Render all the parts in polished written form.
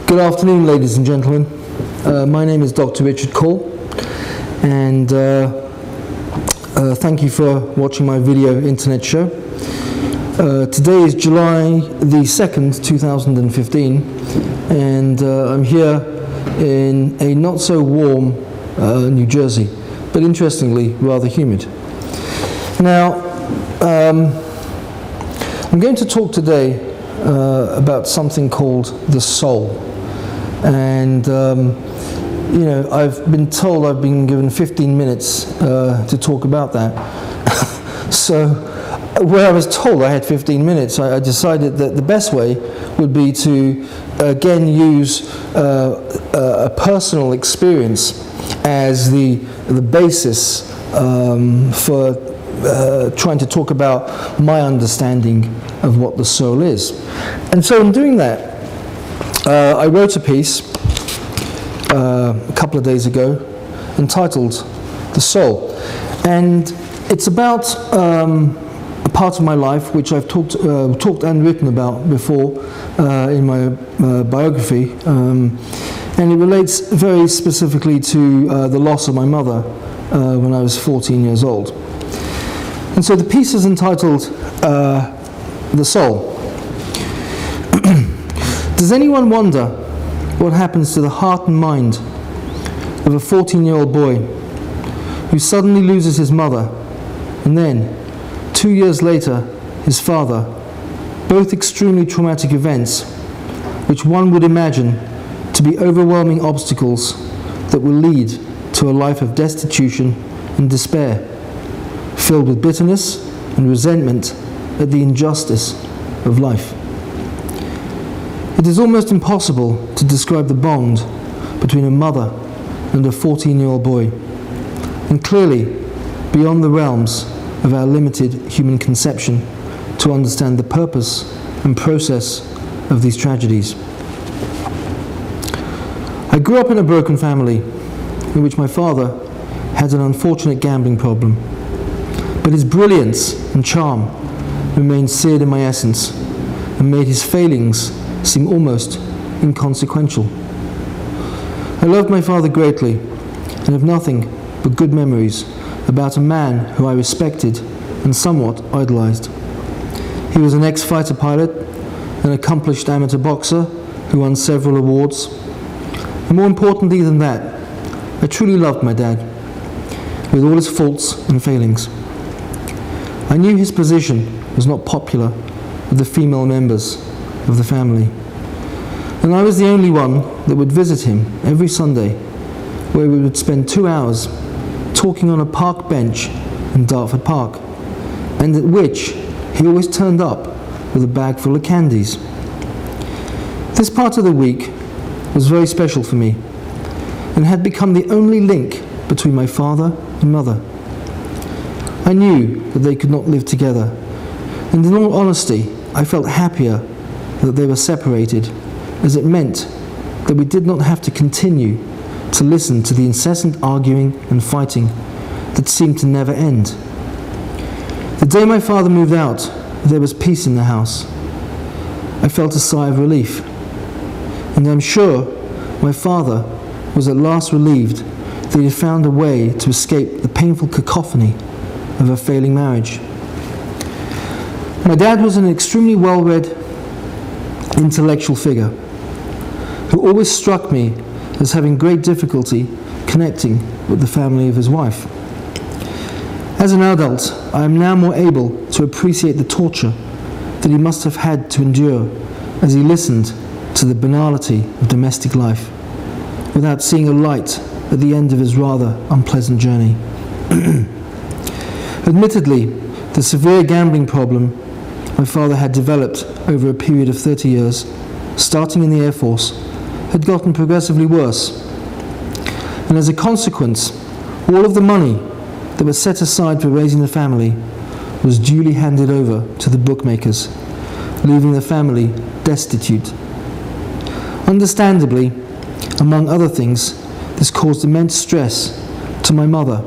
Good afternoon, ladies and gentlemen. My name is Dr. Richard Kaul, and thank you for watching my video internet show. Today is July the 2nd, 2015, and I'm here in a not so warm New Jersey, but interestingly rather humid. Now, I'm going to talk today about something called the soul. And you know, I've been told I've been given 15 minutes to talk about that. So where I was told I had 15 minutes, I decided that the best way would be to again use a personal experience as the basis for trying to talk about my understanding of what the soul is. And so in doing that, I wrote a piece a couple of days ago entitled The Soul, and it's about a part of my life which I've talked and written about before in my biography, and it relates very specifically to the loss of my mother when I was 14 years old. And so the piece is entitled The Soul. Does anyone wonder what happens to the heart and mind of a 14-year-old boy who suddenly loses his mother and then, 2 years later, his father, both extremely traumatic events which one would imagine to be overwhelming obstacles that will lead to a life of destitution and despair, filled with bitterness and resentment at the injustice of life? It is almost impossible to describe the bond between a mother and a 14-year-old boy, and clearly beyond the realms of our limited human conception to understand the purpose and process of these tragedies. I grew up in a broken family in which my father had an unfortunate gambling problem, but his brilliance and charm remained seared in my essence and made his failings seem almost inconsequential. I loved my father greatly and have nothing but good memories about a man who I respected and somewhat idolized. He was an ex-fighter pilot, an accomplished amateur boxer who won several awards. And more importantly than that, I truly loved my dad, with all his faults and failings. I knew his position was not popular with the female members of the family, and I was the only one that would visit him every Sunday, where we would spend 2 hours talking on a park bench in Dartford Park, and at which he always turned up with a bag full of candies. This part of the week was very special for me and had become the only link between my father and mother. I knew that they could not live together, and in all honesty, I felt happier that they were separated, as it meant that we did not have to continue to listen to the incessant arguing and fighting that seemed to never end. The day my father moved out, there was peace in the house. I felt a sigh of relief, and I'm sure my father was at last relieved that he had found a way to escape the painful cacophony of a failing marriage. My dad was an extremely well-read intellectual figure who always struck me as having great difficulty connecting with the family of his wife. As an adult, I am now more able to appreciate the torture that he must have had to endure as he listened to the banality of domestic life without seeing a light at the end of his rather unpleasant journey. Admittedly, the severe gambling problem my father had developed over a period of 30 years, starting in the Air Force, had gotten progressively worse. And as a consequence, all of the money that was set aside for raising the family was duly handed over to the bookmakers, leaving the family destitute. Understandably, among other things, this caused immense stress to my mother,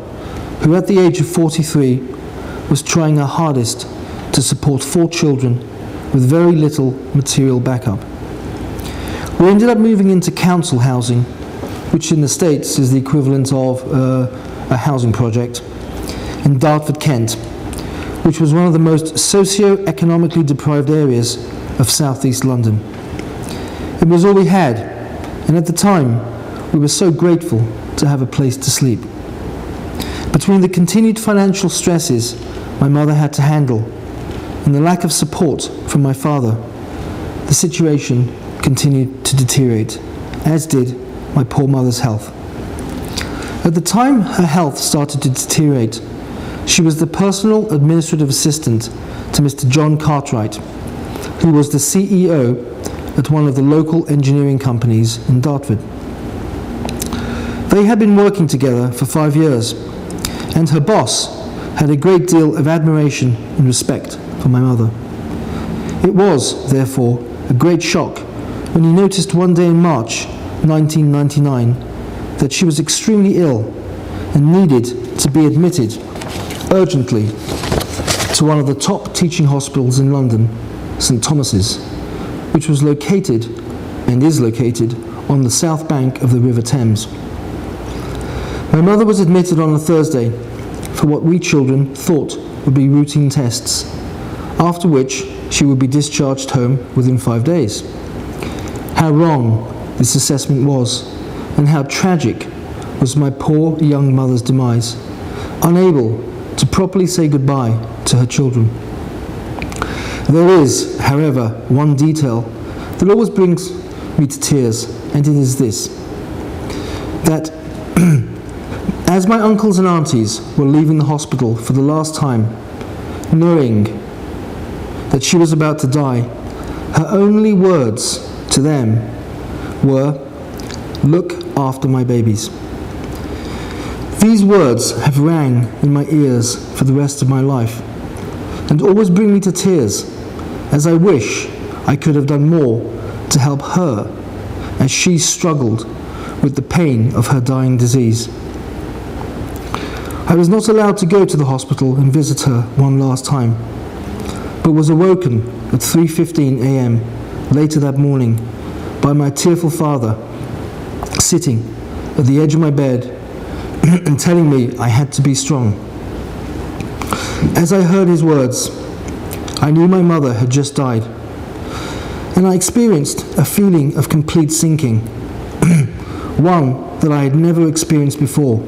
who at the age of 43 was trying her hardest to support 4 children with very little material backup. We ended up moving into council housing, which in the States is the equivalent of a housing project, in Dartford, Kent, which was one of the most socio-economically deprived areas of southeast London. It was all we had, and at the time, we were so grateful to have a place to sleep. Between the continued financial stresses my mother had to handle and the lack of support from my father, the situation continued to deteriorate, as did my poor mother's health. At the time her health started to deteriorate, she was the personal administrative assistant to Mr. John Cartwright, who was the CEO at one of the local engineering companies in Dartford. They had been working together for 5 years, and her boss had a great deal of admiration and respect for my mother. It was, therefore, a great shock when he noticed one day in March 1999 that she was extremely ill and needed to be admitted urgently to one of the top teaching hospitals in London, St. Thomas's, which was located and is located on the south bank of the River Thames. My mother was admitted on a Thursday for what we children thought would be routine tests, after which she would be discharged home within 5 days. How wrong this assessment was, and how tragic was my poor young mother's demise, unable to properly say goodbye to her children. There is, however, one detail that always brings me to tears, and it is this: that as my uncles and aunties were leaving the hospital for the last time, knowing that she was about to die, her only words to them were, "Look after my babies." These words have rang in my ears for the rest of my life, and always bring me to tears, as I wish I could have done more to help her as she struggled with the pain of her dying disease. I was not allowed to go to the hospital and visit her one last time, but was awoken at 3:15 a.m. later that morning by my tearful father sitting at the edge of my bed and telling me I had to be strong. As I heard his words, I knew my mother had just died, and I experienced a feeling of complete sinking, one that I had never experienced before.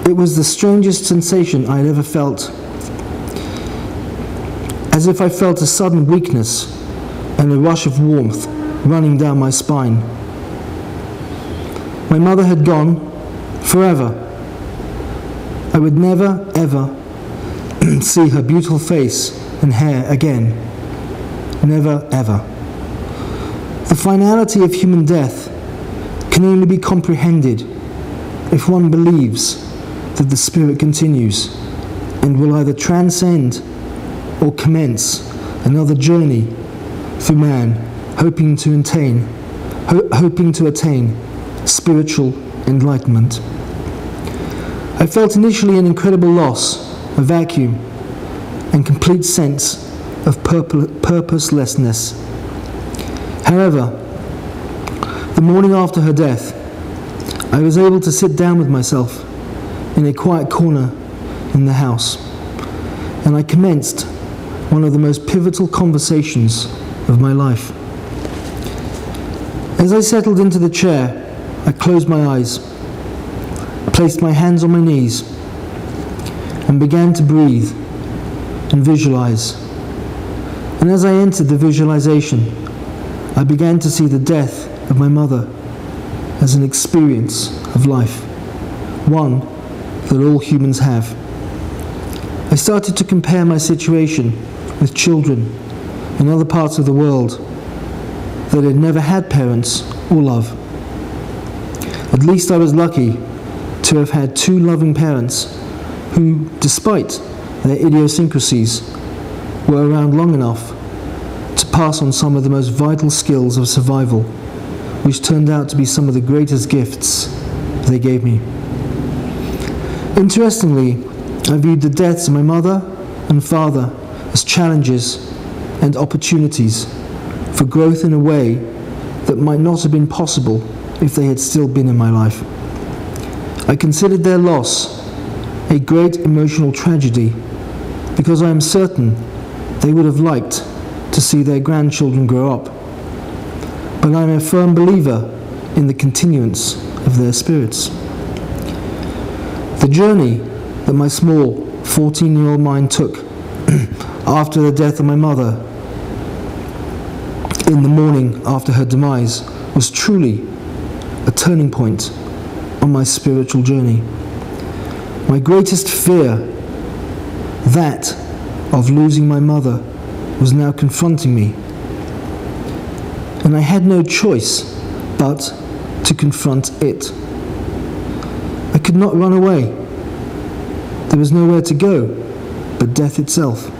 It was the strangest sensation I had ever felt, as if I felt a sudden weakness and a rush of warmth running down my spine. My mother had gone forever. I would never, ever see her beautiful face and hair again. Never, ever. The finality of human death can only be comprehended if one believes that the spirit continues and will either transcend or commence another journey through man, hoping to attain spiritual enlightenment. I felt initially an incredible loss, a vacuum, and complete sense of purposelessness. However, the morning after her death, I was able to sit down with myself in a quiet corner in the house, and I commenced one of the most pivotal conversations of my life. As I settled into the chair, I closed my eyes, placed my hands on my knees, and began to breathe and visualize. And as I entered the visualization, I began to see the death of my mother as an experience of life, one that all humans have. I started to compare my situation with children in other parts of the world that had never had parents or love. At least I was lucky to have had two loving parents who, despite their idiosyncrasies, were around long enough to pass on some of the most vital skills of survival, which turned out to be some of the greatest gifts they gave me. Interestingly, I viewed the deaths of my mother and father as challenges and opportunities for growth in a way that might not have been possible if they had still been in my life. I considered their loss a great emotional tragedy because I am certain they would have liked to see their grandchildren grow up. But I am a firm believer in the continuance of their spirits. The journey that my small 14-year-old mind took after the death of my mother in the morning after her demise was truly a turning point on my spiritual journey. My greatest fear, that of losing my mother, was now confronting me. And I had no choice but to confront it. I could not run away. There was nowhere to go but death itself.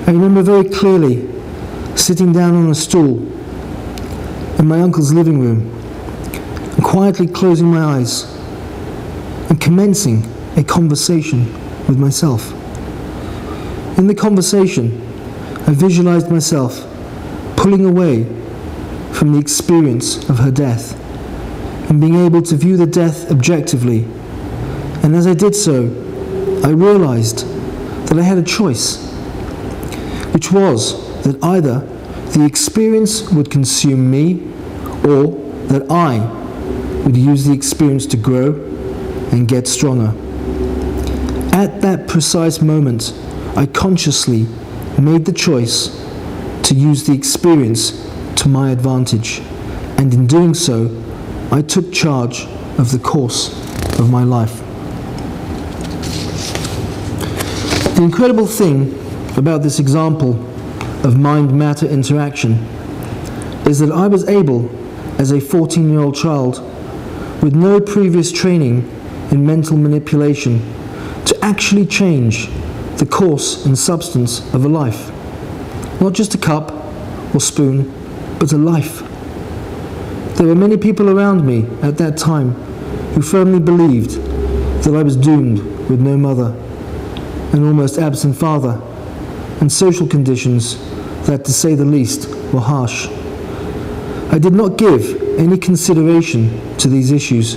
I remember very clearly sitting down on a stool in my uncle's living room and quietly closing my eyes and commencing a conversation with myself. In the conversation, I visualized myself pulling away from the experience of her death and being able to view the death objectively. And as I did so, I realized that I had a choice, which was that either the experience would consume me or that I would use the experience to grow and get stronger. At that precise moment, I consciously made the choice to use the experience to my advantage, and in doing so, I took charge of the course of my life. The incredible thing about this example of mind-matter interaction is that I was able, as a 14-year-old child, with no previous training in mental manipulation, to actually change the course and substance of a life. Not just a cup or spoon, but a life. There were many people around me at that time who firmly believed that I was doomed with no mother, an almost absent father, and social conditions that, to say the least, were harsh. I did not give any consideration to these issues,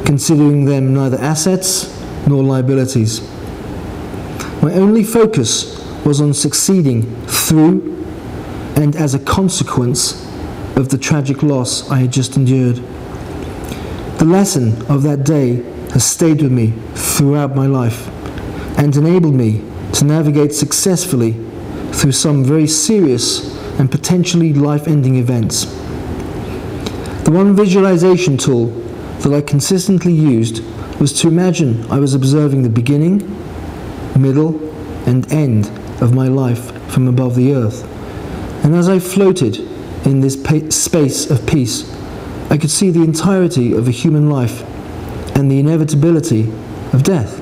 considering them neither assets nor liabilities. My only focus was on succeeding through and as a consequence of the tragic loss I had just endured. The lesson of that day has stayed with me throughout my life and enabled me to navigate successfully through some very serious and potentially life-ending events. The one visualization tool that I consistently used was to imagine I was observing the beginning, middle, and end of my life from above the earth. And as I floated in this space of peace, I could see the entirety of a human life and the inevitability of death.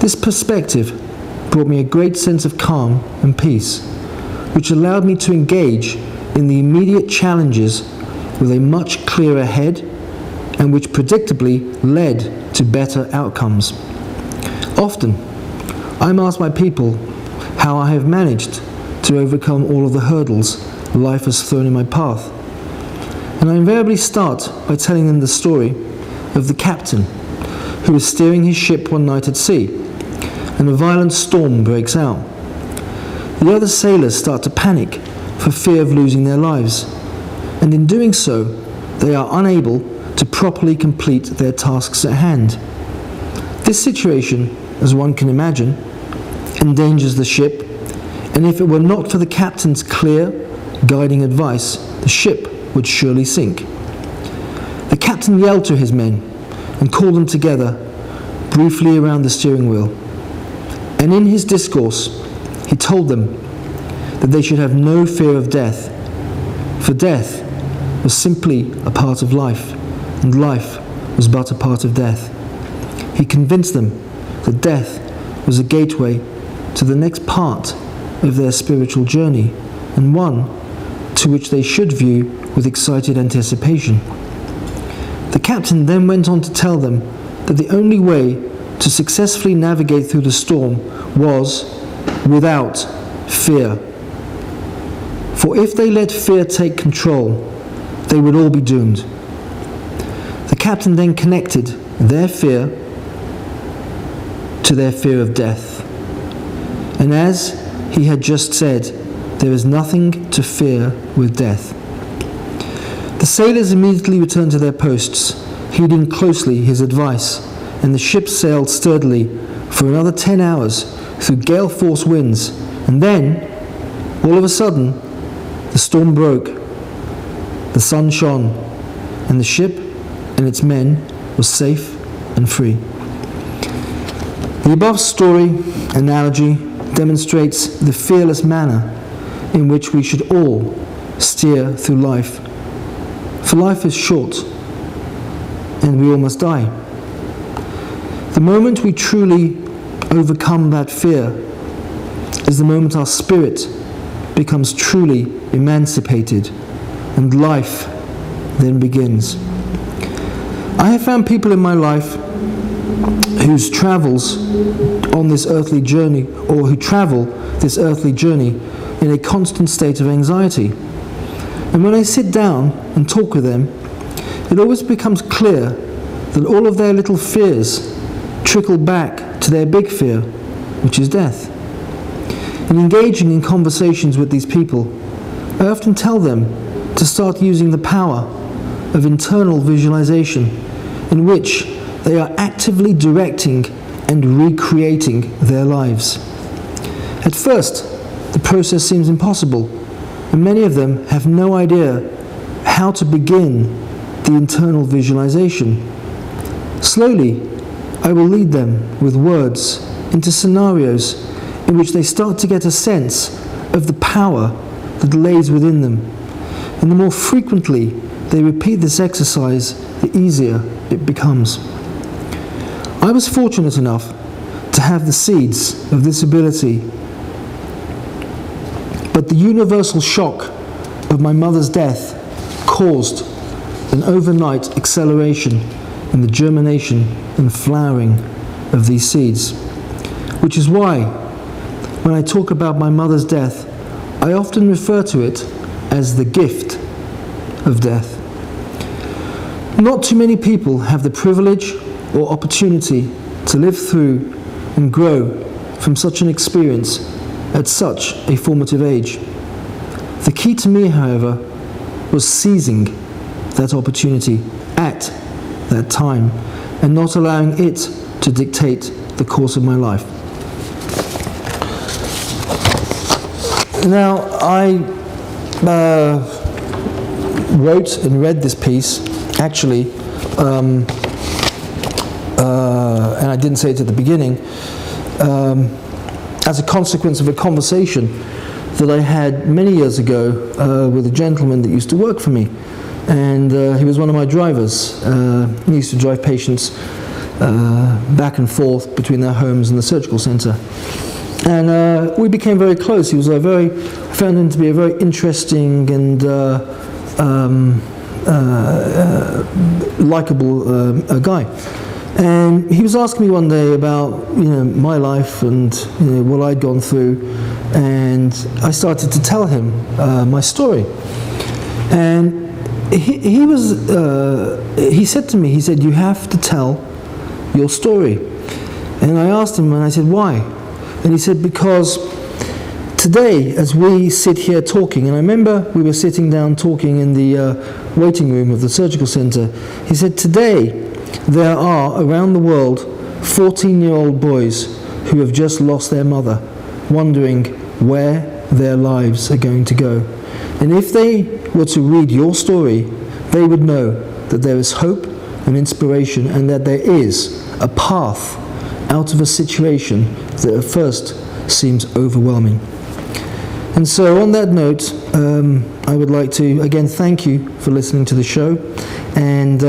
This perspective brought me a great sense of calm and peace, which allowed me to engage in the immediate challenges with a much clearer head, and which predictably led to better outcomes. Often, I'm asked by people how I have managed to overcome all of the hurdles life has thrown in my path. And I invariably start by telling them the story of the captain who was steering his ship one night at sea, and a violent storm breaks out. The other sailors start to panic for fear of losing their lives, and in doing so, they are unable to properly complete their tasks at hand. This situation, as one can imagine, endangers the ship, and if it were not for the captain's clear, guiding advice, the ship would surely sink. The captain yelled to his men and called them together briefly around the steering wheel. And in his discourse, he told them that they should have no fear of death, for death was simply a part of life, and life was but a part of death. He convinced them that death was a gateway to the next part of their spiritual journey, and one to which they should view with excited anticipation. The captain then went on to tell them that the only way to successfully navigate through the storm was without fear. For if they let fear take control, they would all be doomed. The captain then connected their fear to their fear of death. And as he had just said, there is nothing to fear with death. The sailors immediately returned to their posts, heeding closely his advice, and the ship sailed sturdily for another 10 hours through gale-force winds, and then, all of a sudden, the storm broke, the sun shone, and the ship and its men were safe and free. The above story analogy demonstrates the fearless manner in which we should all steer through life. For life is short, and we all must die. The moment we truly overcome that fear is the moment our spirit becomes truly emancipated, and life then begins. I have found people in my life whose travels on this earthly journey, or who travel this earthly journey in a constant state of anxiety. And when I sit down and talk with them, it always becomes clear that all of their little fears trickle back to their big fear, which is death. In engaging in conversations with these people, I often tell them to start using the power of internal visualization, in which they are actively directing and recreating their lives. At first, the process seems impossible, and many of them have no idea how to begin the internal visualization. Slowly, I will lead them with words into scenarios in which they start to get a sense of the power that lays within them. And the more frequently they repeat this exercise, the easier it becomes. I was fortunate enough to have the seeds of this ability, but the universal shock of my mother's death caused an overnight acceleration in the germination and flowering of these seeds, which is why when I talk about my mother's death, I often refer to it as the gift of death. Not too many people have the privilege or opportunity to live through and grow from such an experience at such a formative age. The key to me, however, was seizing that opportunity at that time and not allowing it to dictate the course of my life. Now, I wrote and read this piece, actually, and I didn't say it at the beginning, as a consequence of a conversation that I had many years ago with a gentleman that used to work for me. And he was one of my drivers. He used to drive patients back and forth between their homes and the surgical centre. And we became very close. He was I found him to be a very interesting and likable guy. And he was asking me one day about, my life and what I'd gone through, and I started to tell him my story. And he said to me, you have to tell your story. And I asked him, and I said, why? And he said, because today, as we sit here talking, and I remember we were sitting down talking in the waiting room of the surgical centre, he said, today there are around the world 14-year-old boys who have just lost their mother, wondering where their lives are going to go. And if they were to read your story, they would know that there is hope and inspiration, and that there is a path out of a situation that at first seems overwhelming. And so on that note, I would like to again thank you for listening to the show, and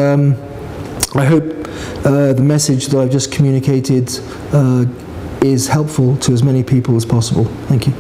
I hope the message that I've just communicated is helpful to as many people as possible. Thank you.